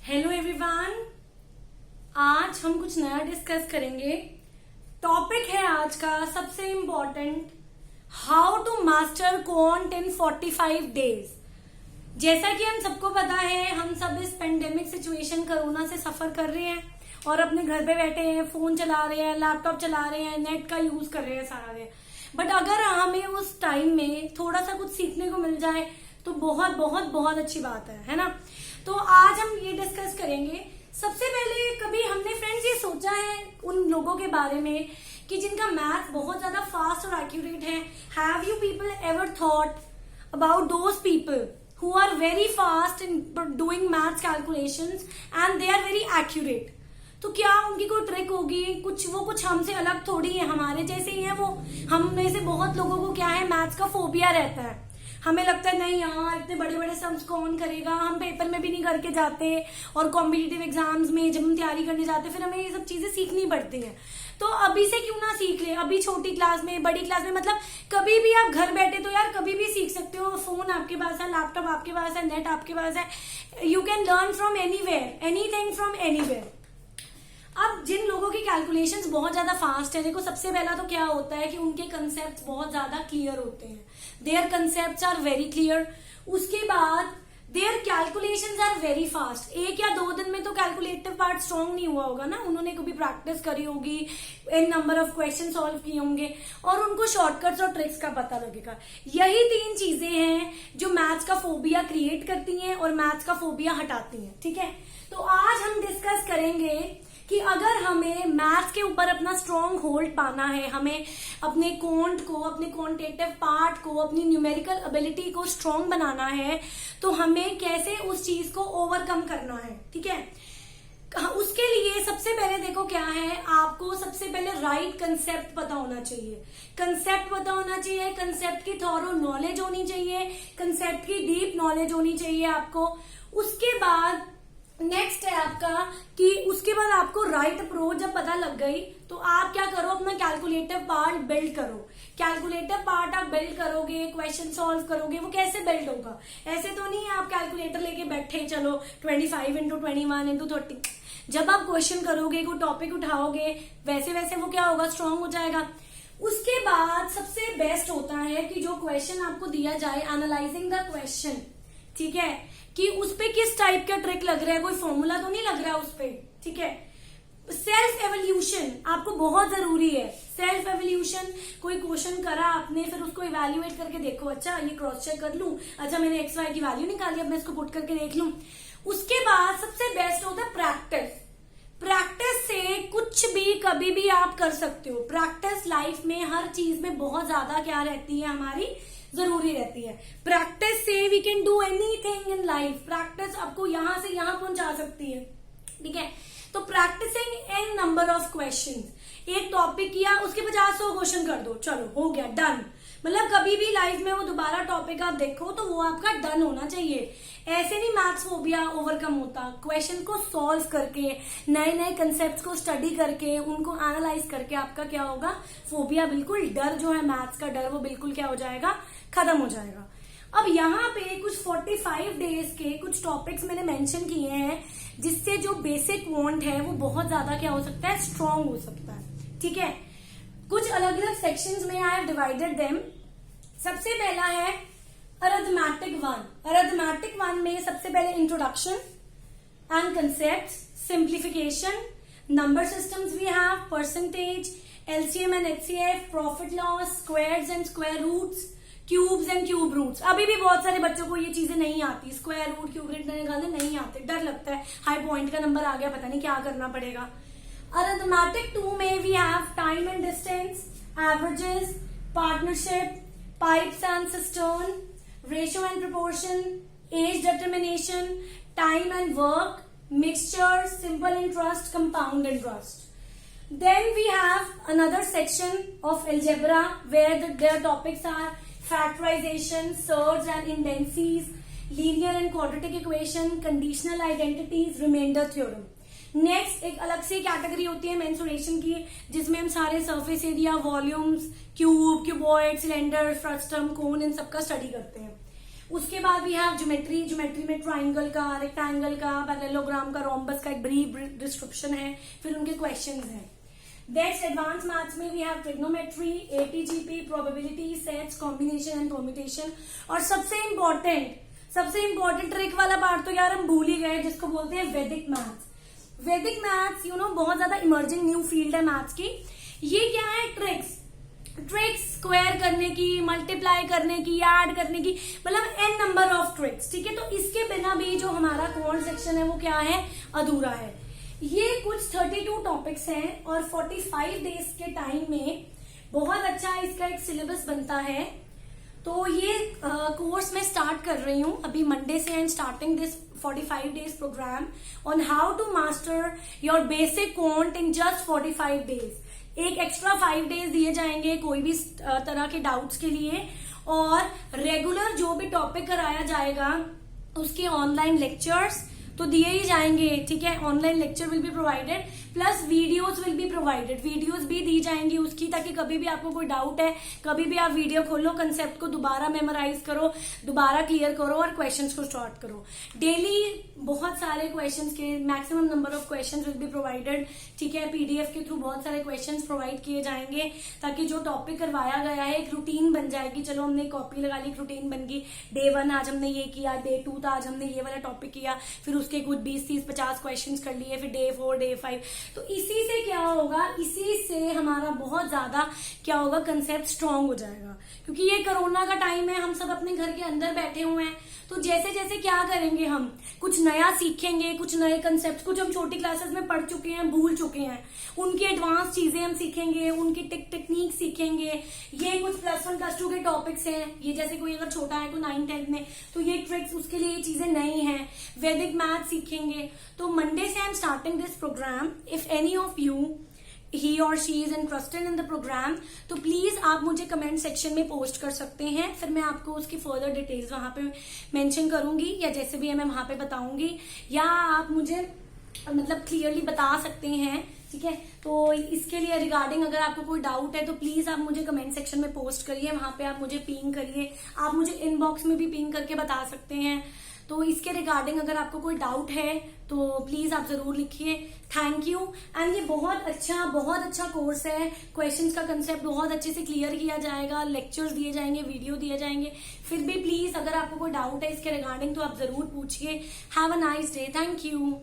Hello everyone, आज हम कुछ नया डिस्कस करेंगे। टॉपिक है आज का सबसे important, how to master quant in 45 days. जैसा कि हम सबको पता है, हम सब इस पेंडेमिक सिचुएशन कोरोना से सफर कर रहे हैं और अपने घर पे बैठे हैं, फोन चला रहे हैं, लैपटॉप चला रहे हैं, नेट का यूज कर रहे हैं सारा दिन। बट अगर हमें उस टाइम में थोड़ा सा कुछ सीखने को मिल जाए तो बहुत बहुत बहुत अच्छी बात है ना। तो आज हम ये डिस्कस करेंगे। सबसे पहले कभी हमने फ्रेंड्स ये सोचा है उन लोगों के बारे में कि जिनका मैथ बहुत ज्यादा फास्ट और एक्यूरेट है। Have you people ever thought about those people who are very fast in doing maths calculations and they are very accurate? तो क्या उनकी कोई ट्रिक होगी? कुछ हमसे अलग थोड़ी है, हमारे जैसे ही है वो। हम में से बहुत लोगों को क्या है, मैथ्स का फोबिया रहता है। हमें लगता है नहीं यार, इतने बड़े बड़े सम्स कौन करेगा, हम पेपर में भी नहीं करके जाते और कॉम्पिटिटिव एग्जाम्स में जब हम तैयारी करने जाते फिर हमें ये सब चीजें सीखनी पड़ती हैं। तो अभी से क्यों ना सीख ले, अभी छोटी क्लास में, बड़ी क्लास में, मतलब कभी भी आप घर बैठे तो यार कभी भी सीख सकते हो। फोन आपके पास है, लैपटॉप आपके पास है, नेट आपके पास है, you can learn from anywhere, anything from anywhere. अब जिन लोगों की कैलकुलेशंस बहुत ज्यादा फास्ट है, देखो सबसे पहला तो क्या होता है कि उनके कंसेप्ट बहुत ज्यादा क्लियर होते हैं। Their concept are very clear. उसके बाद their calculations are very fast. 1 या 2 दिन में तो कैलकुलेटिव पार्ट स्ट्रॉन्ग नहीं हुआ होगा ना, उन्होंने कभी प्रैक्टिस करी होगी, इन नंबर ऑफ क्वेश्चन सॉल्व किए होंगे और उनको शॉर्टकट्स और ट्रिक्स का पता लगेगा। यही 3 चीजें हैं जो मैथ्स का फोबिया क्रिएट करती हैं और मैथ्स का फोबिया हटाती हैं। ठीक है, तो आज हम डिस्कस करेंगे कि अगर हमें मैथ्स के ऊपर अपना स्ट्रॉन्ग होल्ड पाना है, हमें अपने क्वांट को, अपने क्वांटिटेटिव पार्ट को, अपनी न्यूमेरिकल एबिलिटी को स्ट्रॉन्ग बनाना है, तो हमें कैसे उस चीज को ओवरकम करना है। ठीक है, उसके लिए सबसे पहले देखो क्या है, आपको सबसे पहले राइट कंसेप्ट पता होना चाहिए। कंसेप्ट पता होना चाहिए, कंसेप्ट की थॉरो नॉलेज होनी चाहिए, कंसेप्ट की डीप नॉलेज होनी चाहिए आपको। उसके बाद नेक्स्ट है आपका कि उसके बाद आपको राइट अप्रोच जब पता लग गई तो आप क्या करो, अपना कैलकुलेटिव पार्ट बिल्ड करो। कैलकुलेटिव पार्ट आप बिल्ड करोगे, क्वेश्चन सॉल्व करोगे। वो कैसे बिल्ड होगा? ऐसे तो नहीं आप कैलकुलेटर लेके बैठे चलो 25 इंटू 21 इंटू 30। जब आप क्वेश्चन करोगे, कोई टॉपिक उठाओगे, वैसे वैसे वो क्या होगा, स्ट्रांग हो जाएगा। उसके बाद सबसे बेस्ट होता है कि जो क्वेश्चन आपको दिया जाए, एनालाइजिंग द क्वेश्चन। ठीक है, कि उस पे किस टाइप का ट्रिक लग रहा है, कोई फॉर्मूला तो नहीं लग रहा है उस पे। ठीक है, सेल्फ एवोल्यूशन आपको बहुत जरूरी है। सेल्फ एवोल्यूशन, कोई क्वेश्चन करा आपने, फिर उसको इवेल्युएट करके देखो, अच्छा ये क्रॉस चेक कर लूं, अच्छा मैंने एक्स वाई की वैल्यू निकाली, अब मैं इसको पुट करके देख लूं। उसके बाद सबसे बेस्ट होता है प्रैक्टिस। प्रैक्टिस से कुछ भी कभी भी आप कर सकते हो। प्रैक्टिस लाइफ में हर चीज में बहुत ज्यादा क्या रहती है, हमारी जरूरी रहती है। प्रैक्टिस से we can do anything in life. Practice आपको यहां से यहां पहुंचा सकती है। ठीक है, तो practicing n number of questions. एक टॉपिक किया, उसके 50-100 क्वेश्चन कर दो, चलो हो गया, डन। मतलब कभी भी लाइफ में वो दोबारा टॉपिक आप देखो तो वो आपका डन होना चाहिए। ऐसे नहीं मैथ्स फोबिया ओवरकम होता। क्वेश्चन को सॉल्व करके, नए नए कंसेप्ट को स्टडी करके, उनको एनालाइज करके आपका क्या होगा, फोबिया बिल्कुल, डर जो है मैथ्स का डर, वो बिल्कुल क्या हो जाएगा, खत्म हो जाएगा। अब यहाँ पे कुछ 45 डेज के कुछ टॉपिक्स मैंने मेंशन किए हैं जिससे जो बेसिक क्वांट है वो बहुत ज्यादा क्या हो सकता है, स्ट्रॉन्ग हो सकता है। ठीक है, कुछ अलग अलग सेक्शंस में आई हैव डिवाइडेड देम। सबसे पहला है अरिथमेटिक 1। अरिथमेटिक 1 में सबसे पहले introduction and concept, simplification, number systems we have, percentage, LCM and HCF, profit loss, squares and square roots, cubes and cube roots. अभी भी बहुत सारे बच्चों को ये चीजें नहीं आती, स्क्वायर रूट, क्यूब रूट निकालने नहीं आते, डर लगता है, हाई पॉइंट का नंबर आ गया, पता नहीं क्या करना पड़ेगा। अरिथमेटिक 2 में we have time and distance, averages, partnership, pipes and cistern, ratio and proportion, age determination, time and work, mixture, simple interest, compound interest. Then we have another section of algebra where their topics are factorization, surds and indices, linear and quadratic equation, conditional identities, remainder theorem. Next एक अलग से category होती है mensuration की, जिसमें हम सारे surface area, volumes, cube, cuboid, cylinder, frustum, cone, इन सबका स्टडी करते हैं। उसके बाद भी है ज्योमेट्री। ज्योमेट्री में ट्राइंगल का, रेक्टेंगल का, पैरेललोग्राम का, रोम्बस का एक ब्रीफ डिस्क्रिप्शन है, फिर उनके क्वेश्चंस हैं। नेक्स्ट एडवांस मैथ्स में we have trigonometry, A T G P, probability, sets, combination and permutation. और सबसे इंपॉर्टेंट ट्रिक वाला पार्ट तो यार हम भूल ही गए, जिसको बोलते हैं वैदिक मैथ्स। वैदिक मैथ्स बहुत ज्यादा इमर्जिंग न्यू फील्ड है मैथ्स की। ये क्या है? ट्रिक्स स्क्वायर करने की, मल्टीप्लाई करने की, ऐड करने की, मतलब n नंबर ऑफ ट्रिक्स। ठीक है, तो इसके बिना भी जो हमारा कोर सेक्शन है वो क्या है? अधूरा है। ये कुछ 32 टॉपिक्स हैं और 45 डेज के टाइम में बहुत अच्छा इसका एक सिलेबस बनता है। तो ये कोर्स मैं स्टार्ट कर रही हूँ अभी मंडे से। I am starting this 45 days program on how to master your basic quant in just 45 days. एक एक्स्ट्रा 5 डेज दिए जाएंगे कोई भी तरह के डाउट्स के लिए, और रेगुलर जो भी टॉपिक कराया जाएगा उसके ऑनलाइन लेक्चर्स तो दिए ही जाएंगे। ठीक है, online lecture will be provided, plus videos will be provided. Videos भी दी जाएंगी उसकी, ताकि कभी भी आपको कोई डाउट है, कभी भी आप वीडियो खोलो, कंसेप्ट को दोबारा मेमोराइज करो, दोबारा क्लियर करो और क्वेश्चंस को सॉर्ट करो। डेली बहुत सारे क्वेश्चंस के maximum number of questions will be provided. ठीक है, पीडीएफ के थ्रू बहुत सारे क्वेश्चंस प्रोवाइड किए जाएंगे, ताकि जो टॉपिक करवाया गया है एक रूटीन बन जाएगी। चलो हमने कॉपी लगा ली, एक रूटीन बन गई। डे 1 आज हमने ये किया, डे 2 था आज हमने ये वाला टॉपिक किया, फिर उसके कुछ 20, 30, 50 क्वेश्चंस कर लिए, फिर डे 4, डे 5। तो इसी से क्या होगा? इसी से हमारा बहुत ज्यादा क्या होगा? कंसेप्ट स्ट्रांग हो जाएगा। क्योंकि ये कोरोना का टाइम है, हम सब अपने घर के अंदर बैठे हुए हैं, तो जैसे जैसे क्या करेंगे, हम कुछ नया सीखेंगे, कुछ नए कंसेप्ट, कुछ हम छोटी क्लासेस में पढ़ चुके हैं, भूल चुके हैं, उनकी एडवांस चीजें हम सीखेंगे, उनकी टेक्निक सीखेंगे। ये कुछ +1 +2 के टॉपिक्स हैं, ये जैसे कोई अगर छोटा है तो 9, 10 में, तो ये ट्रिक्स उसके लिए ये चीजें नई हैं। वैदिक मैथ सीखेंगे। तो मंडे से I am starting this program. If any of you he or she is interested in the program, तो प्लीज आप मुझे कमेंट सेक्शन में पोस्ट कर सकते हैं, फिर मैं आपको उसकी फर्दर डिटेल्स वहां पे मेंशन करूंगी, या जैसे भी है मैं वहां पे बताऊंगी, या आप मुझे मतलब क्लियरली बता सकते हैं। ठीक है, तो इसके लिए रिगार्डिंग अगर आपको कोई डाउट है तो प्लीज आप मुझे कमेंट सेक्शन में पोस्ट करिए, वहां पे आप मुझे पिंग करिए, आप मुझे इनबॉक्स में भी पिंग करके बता सकते हैं। तो इसके रिगार्डिंग अगर आपको कोई डाउट है तो प्लीज आप जरूर लिखिए। Thank you. एंड ये बहुत अच्छा कोर्स है। क्वेश्चंस का कंसेप्ट बहुत अच्छे से क्लियर किया जाएगा, लेक्चर्स दिए जाएंगे, वीडियो दिए जाएंगे। फिर भी प्लीज अगर आपको कोई डाउट है इसके रिगार्डिंग तो आप जरूर पूछिए। Have a nice day. Thank you.